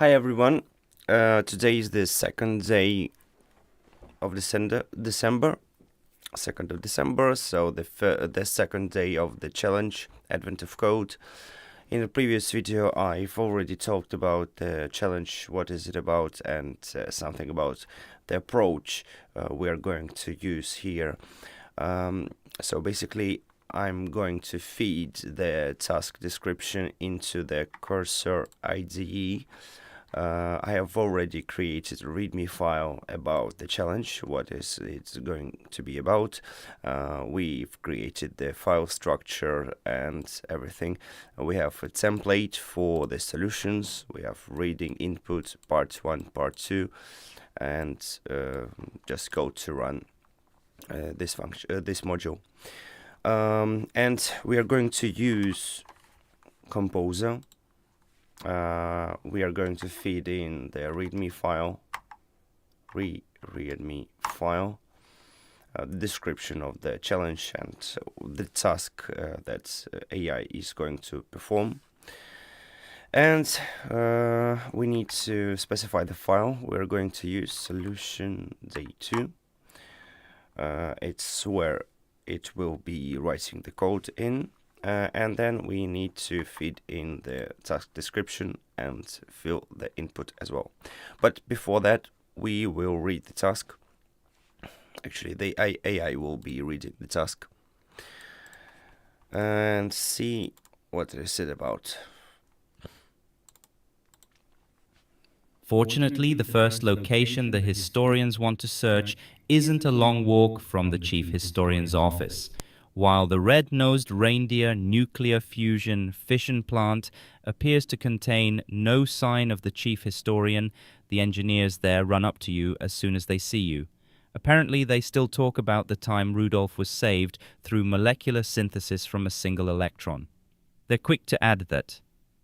Hi everyone. Today is the second day of December, 2nd of December. So the second day of the challenge, Advent of Code. In the previous video, I've already talked about the challenge, what is it about, and something about the approach we are going to use here. So basically, I'm going to feed the task description into the cursor IDE. I have already created a README file about the challenge, what is it's going to be about. We've created the file structure and everything. We have a template for the solutions. We have reading input, part 1, part 2, and just go to run this function, this module. And we are going to use Composer. We are going to feed in the README file, README file, the description of the challenge and the task that AI is going to perform. And we need to specify the file. We're going to use solution day2. It's where it will be writing the code in. And then we need to feed in the task description and fill the input as well. But before that, we will read the task. Actually, the AI will be reading the task and see what is it about. Fortunately, the first location the historians want to search isn't a long walk from the chief historian's office. While the red-nosed reindeer nuclear fusion fission plant appears to contain no sign of the chief historian, the engineers there run up to you as soon as they see you. Apparently, they still talk about the time Rudolf was saved through molecular synthesis from a single electron. They're quick to add that,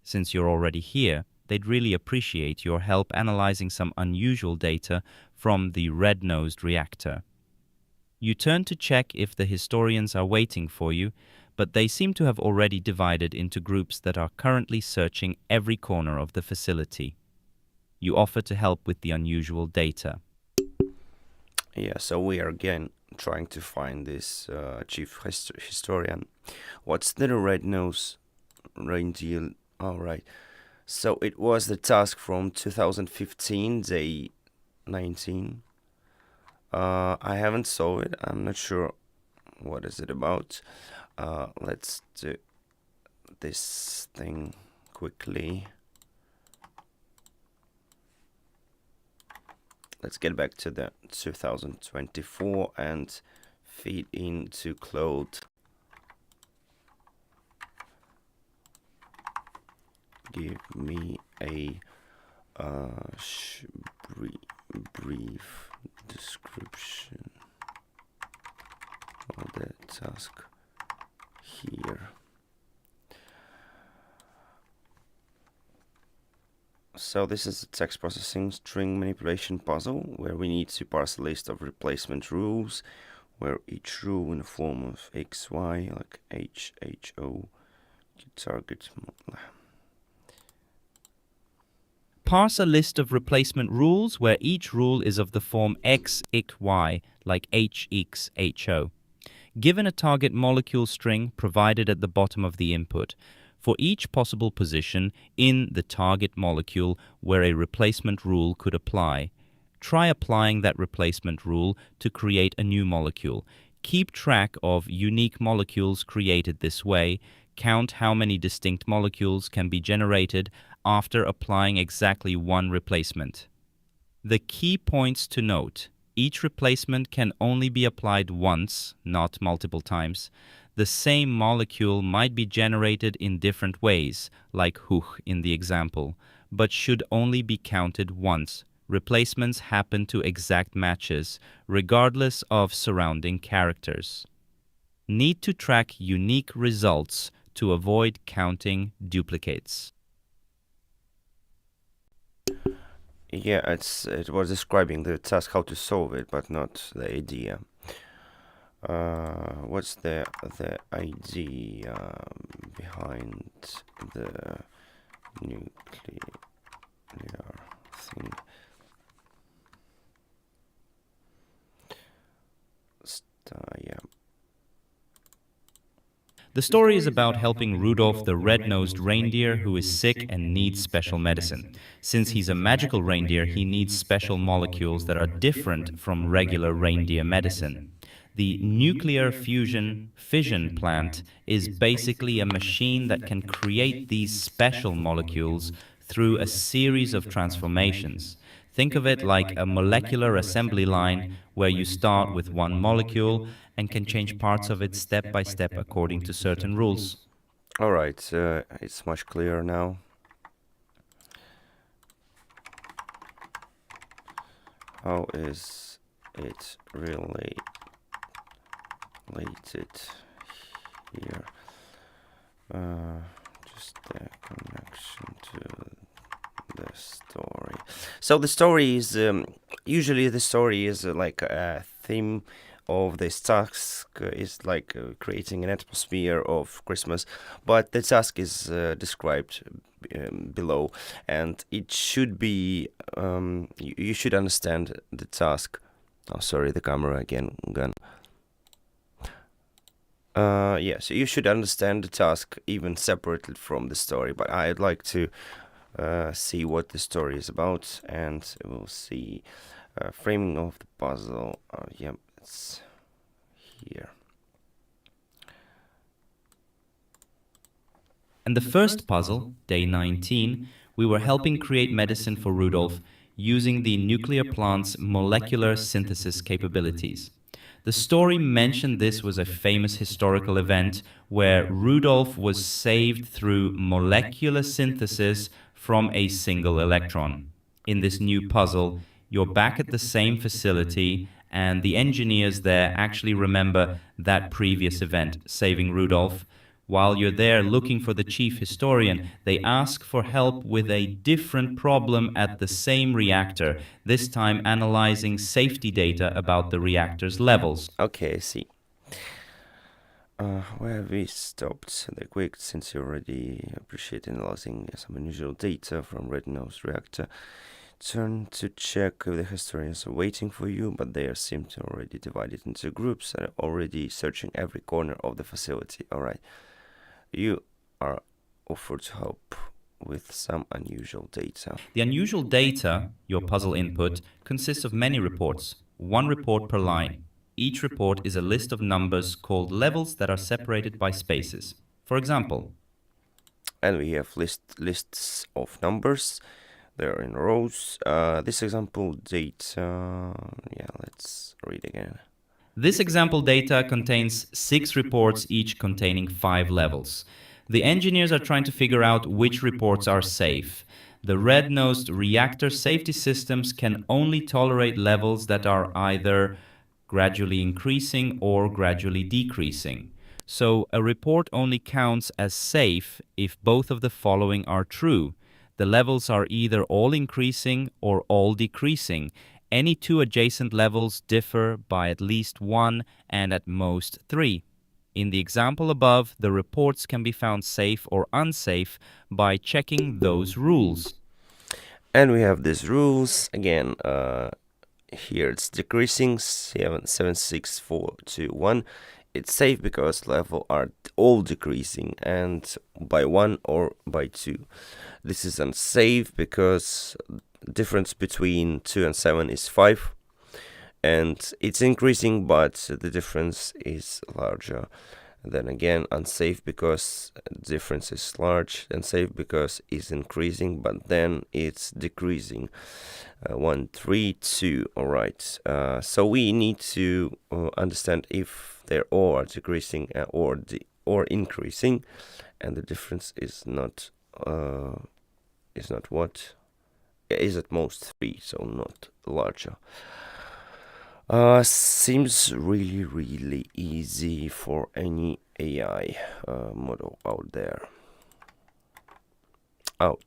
since you're already here, they'd really appreciate your help analyzing some unusual data from the red-nosed reactor. You turn to check if the historians are waiting for you, but they seem to have already divided into groups that are currently searching every corner of the facility. You offer to help with the unusual data. Yeah, so we are again trying to find this chief historian. What's the red-nosed reindeer? All right. So it was the task from 2015, day 19. I haven't saw it. I'm not sure what is it about. Let's do this thing quickly. Let's get back to the 2024 and feed into Claude. Give me a brief description of the task here. So this is a text processing string manipulation puzzle where we need to parse a list of replacement rules where each rule in the form of X, Y, like H, H, O, target. Parse a list of replacement rules where each rule is of the form X, X, Y, like H, X, H, O. Given a target molecule string provided at the bottom of the input, for each possible position in the target molecule where a replacement rule could apply, try applying that replacement rule to create a new molecule. Keep track of unique molecules created this way. Count how many distinct molecules can be generated after applying exactly one replacement. The key points to note: each replacement can only be applied once, not multiple times. The same molecule might be generated in different ways, like Huch in the example, but should only be counted once. Replacements happen to exact matches, regardless of surrounding characters. Need to track unique results to avoid counting duplicates. Yeah, it was describing the task, how to solve it, but not the idea. What's the idea behind the nuclear thing. Yeah. The story is about helping Rudolph the red-nosed reindeer who is sick and needs special medicine. Since he's a magical reindeer, he needs special molecules that are different from regular reindeer medicine. The nuclear fusion fission plant is basically a machine that can create these special molecules through a series of transformations. Think of it like a molecular assembly line where you start with one molecule and can change parts of it step by step according to certain rules. All right, it's much clearer now. How is it related here? Just the connection to the story. So the story is usually the story is like a theme of this task is like creating an atmosphere of Christmas, but the task is described below, and it should be you should understand the task. Oh, sorry, the camera again gone. Yeah, so you should understand the task even separated from the story, but I'd like to see what the story is about, and we'll see framing of the puzzle. Yeah, it's here. And the first puzzle, day 19, we were helping create medicine for Rudolph using the nuclear plant's molecular synthesis capabilities. The story mentioned this was a famous historical event where Rudolph was saved through molecular synthesis from a single electron. In this new puzzle, you're back at the same facility, and the engineers there actually remember that previous event, saving Rudolph. While you're there looking for the chief historian, they ask for help with a different problem at the same reactor, this time analyzing safety data about the reactor's levels. Okay, I see. Where have we stopped the quick, since you already appreciate analyzing some unusual data from red-nosed reactor? Turn to check if the historians are waiting for you, but they seem to already divided into groups and are already searching every corner of the facility. Alright. You are offered to help with some unusual data. The unusual data, your puzzle input, consists of many reports, one report per line. Each report is a list of numbers called levels that are separated by spaces. For example, and we have lists of numbers. They're in rows. This example data, yeah, let's read again. This example data contains 6 reports, each containing 5 levels. The engineers are trying to figure out which reports are safe. The red-nosed reactor safety systems can only tolerate levels that are either gradually increasing or gradually decreasing. So a report only counts as safe if both of the following are true. The levels are either all increasing or all decreasing. Any 2 adjacent levels differ by at least 1 and at most 3. In the example above, the reports can be found safe or unsafe by checking those rules. And we have these rules again. Here it's decreasing 76421. It's safe because levels are all decreasing and by 1 or by 2. This is unsafe because difference between 2 and 7 is 5, and it's increasing, but the difference is larger. Then again, unsafe because difference is large, and safe because it's increasing, but then it's decreasing. 1, 3, 2. All right. So we need to understand if they're all are decreasing or increasing, and the difference is not what is at most 3, so not larger. Seems really easy for any AI model out there. Oh,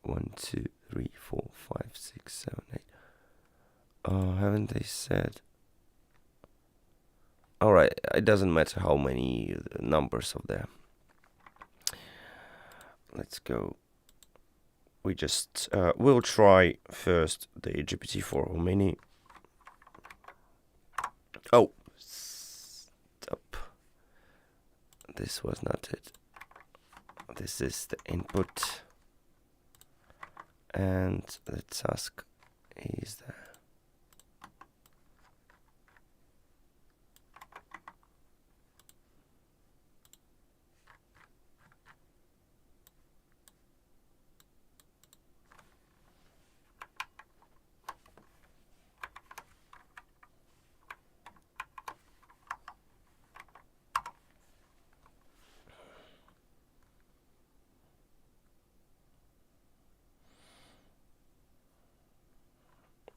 1, 2, 3, 4, 5, 6, 7, 8. Haven't they said? Alright, it doesn't matter how many numbers of there. Let's go we just will try first the GPT-4o Mini. Oh, stop. This was not it. This is the input. And the task is there.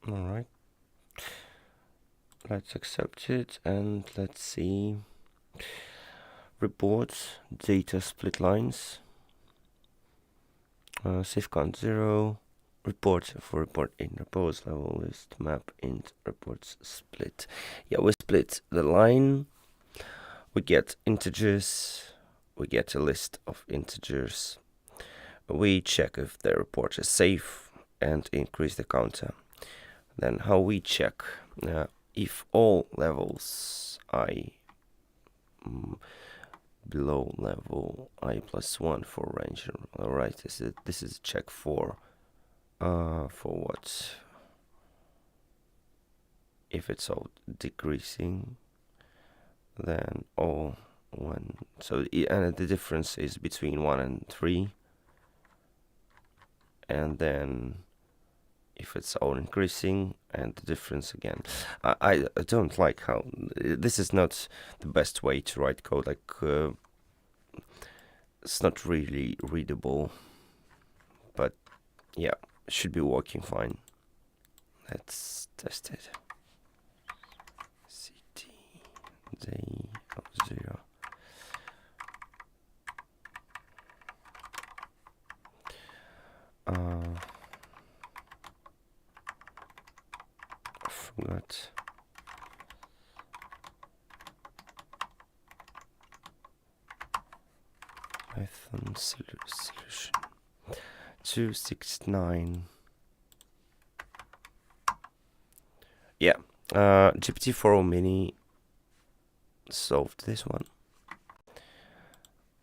All right. Let's accept it and let's see. Reports, data split lines, safeguard 0, report for report in repose level list map int reports split. Yeah, we split the line. We get integers. We get a list of integers. We check if the report is safe and increase the counter. Then how we check if all levels I below level I +1 for range. All right, this is check for what? If it's all decreasing, then all 1. So and the difference is between 1 and 3, and then if it's all increasing, and the difference again. I don't like how this is not the best way to write code. Like it's not really readable, but yeah, it should be working fine. Let's test it. CT day of 0. Forgot. Python solution 269. Yeah, GPT-4o Mini solved this one.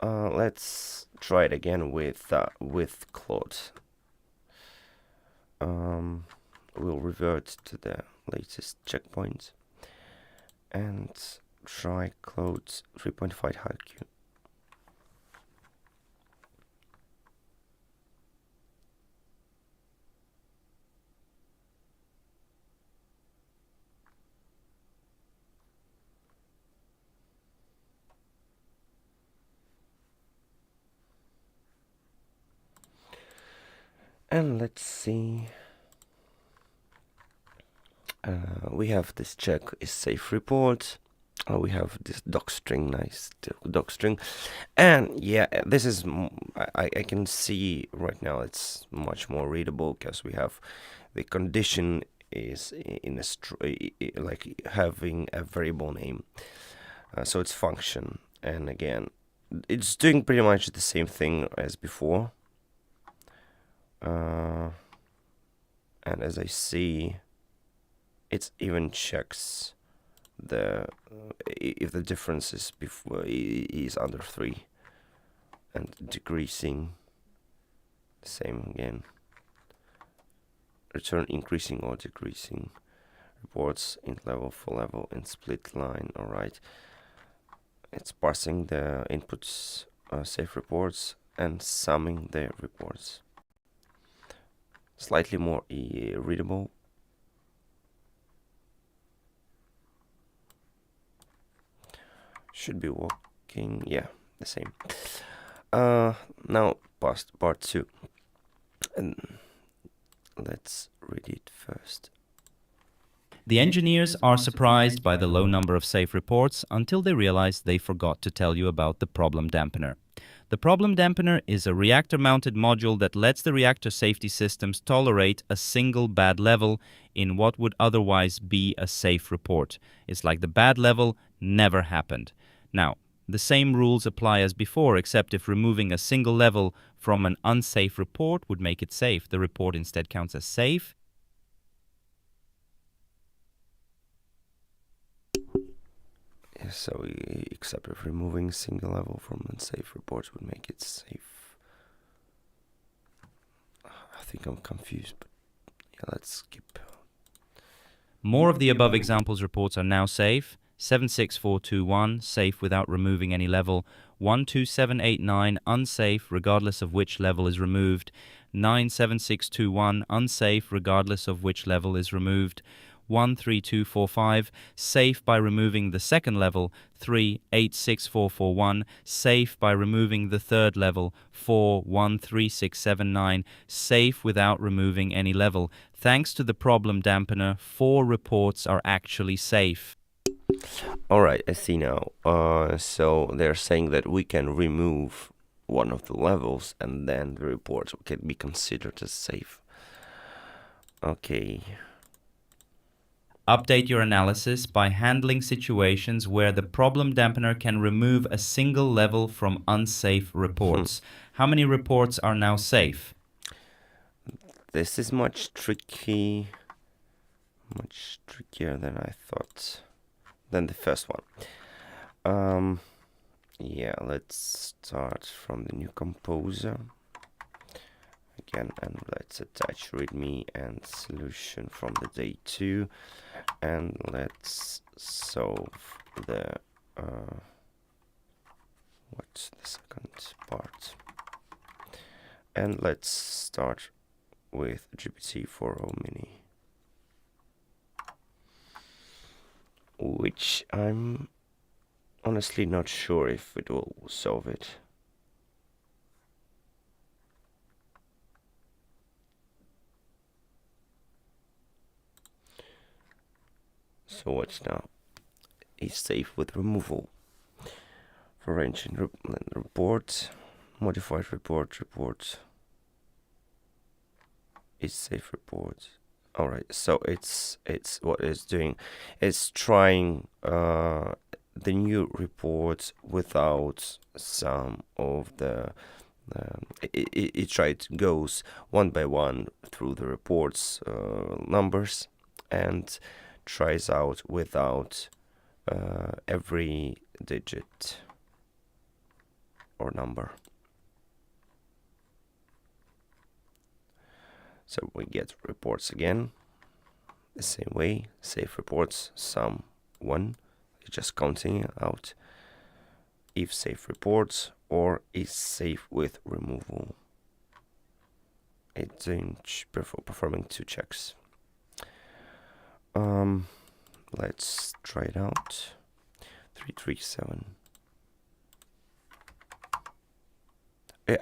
Let's try it again with Claude. We'll revert to the latest checkpoint and try Claude 3.5 Haiku. And let's see. We have this check is safe report. We have this docstring, nice docstring, and yeah, this is I can see right now it's much more readable because we have the condition is in a like having a variable name, so it's function, and again, it's doing pretty much the same thing as before. And as I see, it even checks the if the difference is before is under 3 and decreasing. Same again. Return increasing or decreasing. Reports int level, full level, and split line. All right. It's parsing the inputs, safe reports, and summing the reports. Slightly more readable. Should be working. Yeah, the same. Now past part 2, and let's read it first. The engineers are surprised by the low number of safe reports until they realize they forgot to tell you about the problem dampener. The problem dampener is a reactor-mounted module that lets the reactor safety systems tolerate a single bad level in what would otherwise be a safe report. It's like the bad level never happened. Now, the same rules apply as before, except if removing a single level from an unsafe report would make it safe. The report instead counts as safe. So except if removing single level from unsafe reports would make it safe. I think I'm confused, but yeah, let's skip. More of the above examples reports are now safe. 76421, safe without removing any level. 12789, unsafe regardless of which level is removed. 97621, unsafe regardless of which level is removed. 13245, safe by removing the second level. 386441, safe by removing the third level. 413679, safe without removing any level. Thanks to the problem dampener, 4 reports are actually safe. Alright, I see now. So they're saying that we can remove one of the levels and then the report can be considered as safe. Okay. Update your analysis by handling situations where the problem dampener can remove a single level from unsafe reports. How many reports are now safe? This is much trickier than I thought, than the first one. Yeah, let's start from the new composer again, and let's attach readme and solution from the day 2, and let's solve the what's the second part, and let's start with GPT-4o mini, which I'm honestly not sure if it will solve it. So what's now? Is safe with removal. For range and report, modified report, is safe report. Alright, so it's what it's doing. It's trying the new reports without some of the it goes one by one through the reports numbers and tries out without every digit or number. So we get reports again the same way. Safe reports, sum 1, just counting out if safe reports or is safe with removal. It's performing 2 checks. Let's try it out. 337.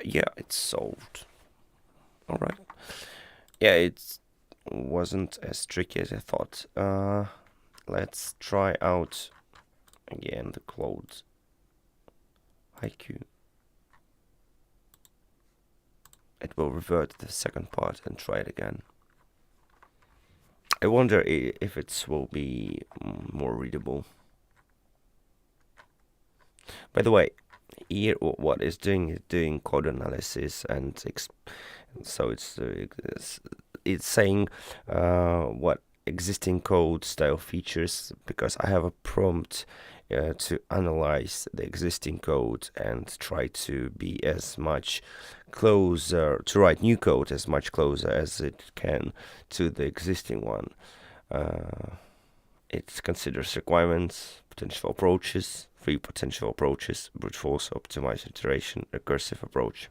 Yeah, it's solved. Alright. Yeah, it wasn't as tricky as I thought. Let's try out again the Claude Haiku. It will revert to the second part and try it again. I wonder if it will be more readable. By the way, here what it's doing code analysis, and so it's saying what existing code style features, because I have a prompt to analyze the existing code and try to be as much closer to write new code as much closer as it can to the existing one. It considers requirements, potential approaches, 3 potential approaches: brute force, optimized iteration, recursive approach.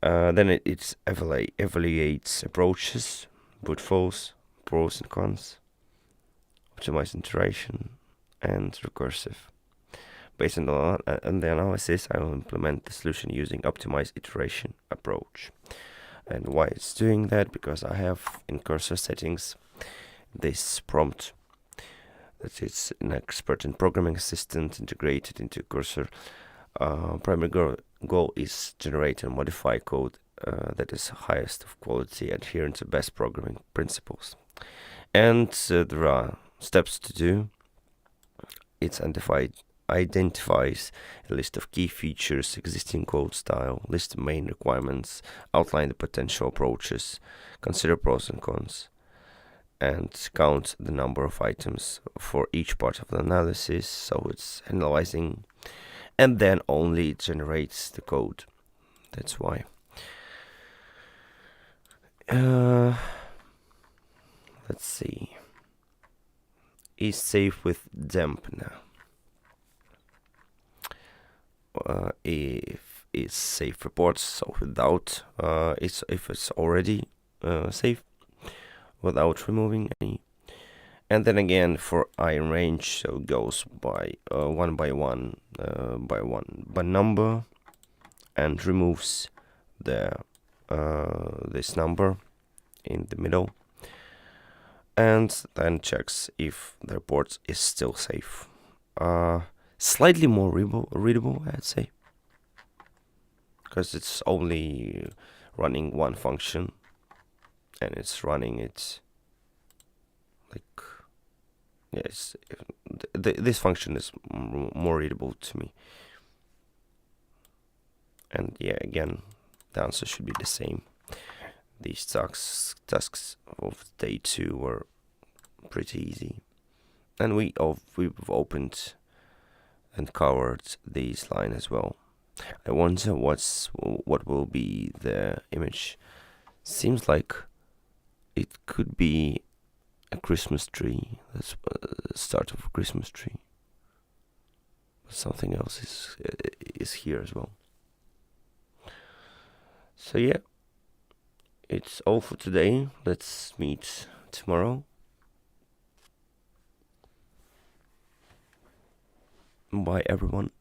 Then it evaluates approaches: brute force, pros and cons, optimized iteration, and recursive. Based on the analysis, I will implement the solution using optimized iteration approach. And why it's doing that? Because I have in cursor settings this prompt that it's an expert in programming assistant integrated into cursor. Primary goal is generate and modify code that is highest of quality, adherent to best programming principles. And there are steps to do. It's identifies a list of key features, existing code style, list the main requirements, outline the potential approaches, consider pros and cons, and count the number of items for each part of the analysis. So it's analyzing, and then only it generates the code. That's why. Let's see. Is safe with demp now. If it's safe reports, so without if it's already safe, without removing any. And then again for iron range, so it goes by one by one by number, and removes the this number in the middle, and then checks if the report is still safe. Slightly more readable, I'd say, because it's only running one function, and it's running it like, yes, this function is more readable to me. And yeah, again, the answer should be the same. These tasks of day 2 were pretty easy, and we've opened and covered this line as well. I wonder what will be the image. Seems like it could be a Christmas tree. That's the start of a Christmas tree. But something else is here as well. So yeah, it's all for today. Let's meet tomorrow. Bye everyone.